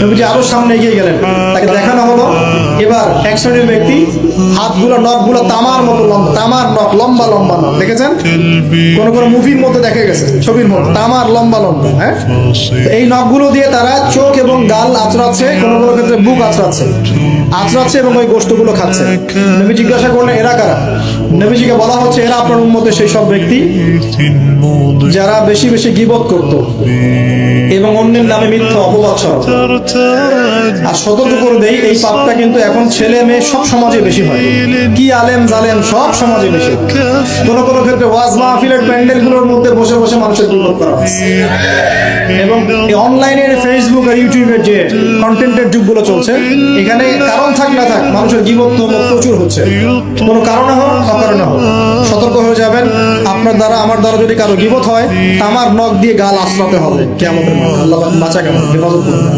নবীজি আরো সামনে এগিয়ে গেলেন, তাকে দেখানো হলো এবার এক শ্রেণীর ব্যক্তি হাতগুলো নখগুলো তামার মতো লম্বা, তামার নখ, লম্বা লম্বা নখ দেখেছেন, কোন কোন মুভির মধ্যে দেখা গেছে, ছবির মধ্যে তামার লম্বা লম্বা। হ্যাঁ, এই নখগুলো দিয়ে তারা চোখ এবং গাল আঁচড়াচ্ছে, কোন কোন ক্ষেত্রে বুক আঁচড়াচ্ছে এবং ওই গোশতগুলো খাচ্ছে। নবী জিজ্ঞাসা করলেন এরা কারা? নবীজিকে বলা হচ্ছে এরা আপনার উম্মতের সেই সব ব্যক্তি যারা বেশি বেশি গীবত করত এবং অন্যের নামে মিথ্যা অপবাদ ছড়াতো। আর সতর্ক করে দেই, এই পাপটা কিন্তু এখন ছেলে মেয়ে সব সমাজে বেশি হয়, কি আলেম জালেম সব সমাজে বেশি। কোন কোন ক্ষেত্রে ওয়াজ মাহফিলের প্যান্ডেলগুলোর মধ্যে বসে বসে মানুষের গীবত করা হয়। এবং অনলাইনের ফেসবুক আর ইউটিউবের যে কন্টেন্টের যুগগুলো চলছে, এখানে কারণ থাক না থাক মানুষের গীবত প্রচুর হচ্ছে, কোনো কারণে হোক অকারণে হোক। সতর্ক হয়ে যাবেন, আপনার দ্বারা আমার দ্বারা যদি কারো গীবত হয়, তামার নখ দিয়ে গাল আঁচড়াতে হবে কিয়ামতের মাঠে। আল্লাহ বাঁচা কেমন হেফাজত করবেন।